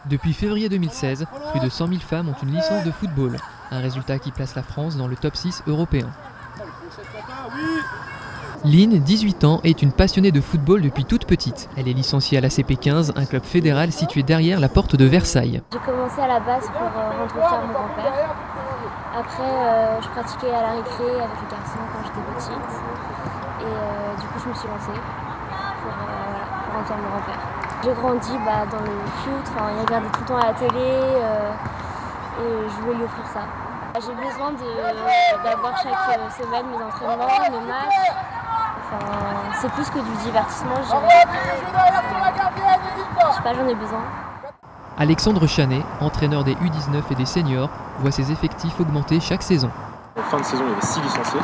Depuis février 2016, plus de 100 000 femmes ont une licence de football, un résultat qui place la France dans le top 6 européen. Lynn, 18 ans, est une passionnée de football depuis toute petite. Elle est licenciée à l'ACP15, un club fédéral situé derrière la porte de Versailles. J'ai commencé à la base pour rendre fier mon grand-père. Après, je pratiquais à la récré avec les garçons quand j'étais petite. Et du coup, je me suis lancée pour rendre fier mon grand-père. J'ai grandi dans le foot, il regardait tout le temps à la télé et je voulais lui offrir ça. J'ai besoin d'avoir chaque semaine mes entraînements, mes matchs. C'est plus que du divertissement, je dirais. Je sais pas, j'en ai besoin. Alexandre Chanet, entraîneur des U19 et des seniors, voit ses effectifs augmenter chaque saison. En fin de saison, il y avait 6 licenciés.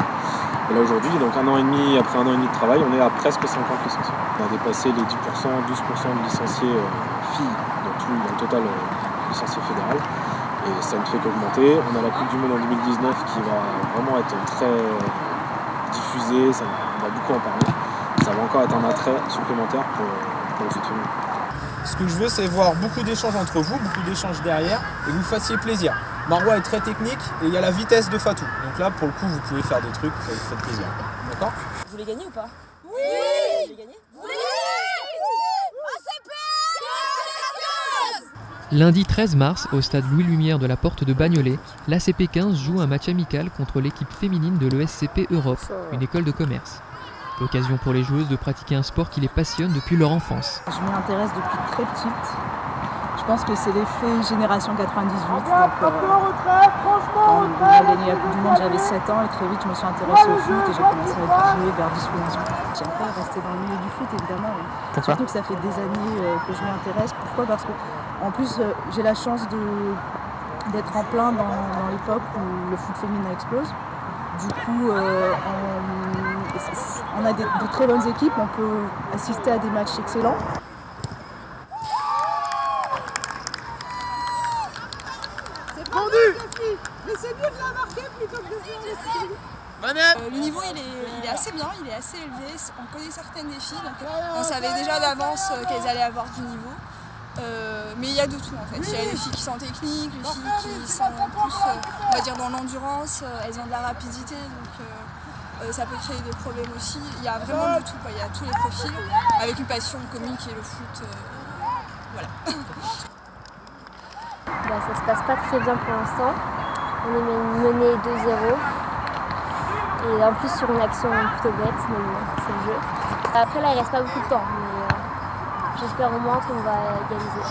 Et là aujourd'hui, donc un an et demi après un an et demi de travail, on est à presque 50 licenciés. On a dépassé les 10%, 12% de licenciés filles dans le total licenciés fédéral. Et ça ne fait qu'augmenter. On a la Coupe du Monde en 2019 qui va vraiment être très diffusée, on va beaucoup en parler. Ça va encore être un attrait supplémentaire pour le foot féminin. Ce que je veux, c'est voir beaucoup d'échanges entre vous, beaucoup d'échanges derrière, et que vous fassiez plaisir. Marois est très technique et il y a la vitesse de Fatou. Donc là, pour le coup, vous pouvez faire des trucs, vous faites plaisir. D'accord ? Vous voulez gagner ou pas ? Oui ! Vous voulez gagner ? Oui ! Lundi 13 mars, au stade Louis Lumière de la Porte de Bagnolet, l'ACP15 joue un match amical contre l'équipe féminine de l'ESCP Europe, une école de commerce. L'occasion pour les joueuses de pratiquer un sport qui les passionne depuis leur enfance. Je m'y intéresse depuis très petite. Je pense que c'est l'effet génération 98. Donc, quand on a gagné la Coupe du Monde, j'avais 7 ans et très vite je me suis intéressée au foot et j'ai commencé à jouer vers 10 ans. J'aime pas rester dans le milieu du foot évidemment. Pourquoi ? Surtout que ça fait des années que je m'y intéresse. Pourquoi ? Parce que en plus j'ai la chance d'être en plein dans l'époque où le foot féminin explose. Du coup on a de très bonnes équipes, on peut assister à des matchs excellents. Mais c'est mieux de la marquer plutôt que de faire Le niveau il est assez bien, il est assez élevé. On connaît certaines des filles, donc on savait déjà d'avance qu'elles allaient avoir du niveau. Mais il y a de tout en fait. Il y a les filles qui sont techniques, les filles qui sont plus on va dire dans l'endurance, elles ont de la rapidité, donc ça peut créer des problèmes aussi. Il y a vraiment de tout, quoi. Il y a tous les profils, avec une passion commune qui est le foot. Voilà. Ça se passe pas très bien pour l'instant. On est mené 2-0. Et en plus sur une action plutôt bête, mais bon, c'est le jeu. Après là il reste pas beaucoup de temps, mais j'espère au moins qu'on va égaliser.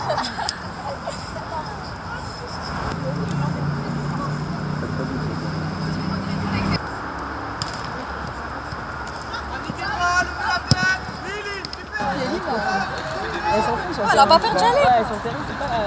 Elles s'en foutent, Elle a pas perdu aller. Elles sont terribles, c'est pas la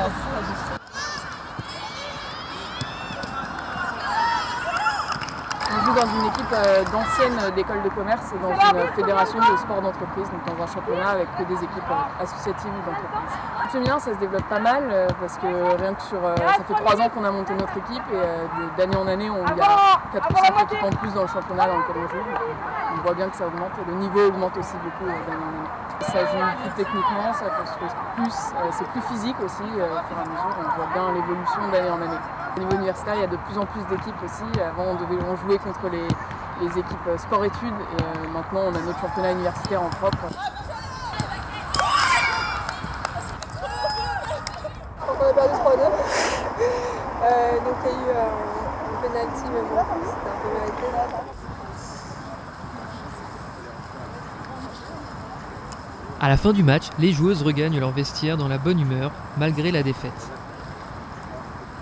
On joue dans une équipe d'anciennes d'école de commerce et dans une fédération de sport d'entreprise, donc dans un championnat avec que des équipes associatives ou d'entreprise. Le féminin, ça se développe pas mal parce que rien que ça fait 3 ans qu'on a monté notre équipe et d'année en année, il y a 4 ou 5 équipes en plus dans le championnat dans lequel on joue. Donc, on voit bien que ça augmente et le niveau augmente aussi beaucoup d'année en année. Ça joue plus techniquement, ça construit plus, c'est plus physique aussi au fur et à mesure, on voit bien l'évolution d'année en année. Au niveau universitaire, il y a de plus en plus d'équipes aussi. Avant, on jouait contre les équipes sport-études et maintenant, on a notre championnat universitaire en propre. On a perdu 3-2. Donc il y a eu un penalty, mais bon, c'était un peu mérité. À la fin du match, les joueuses regagnent leur vestiaire dans la bonne humeur, malgré la défaite.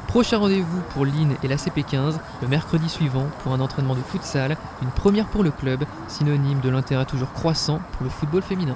Prochain rendez-vous pour Lynn et la CP15 le mercredi suivant pour un entraînement de futsal, une première pour le club, synonyme de l'intérêt toujours croissant pour le football féminin.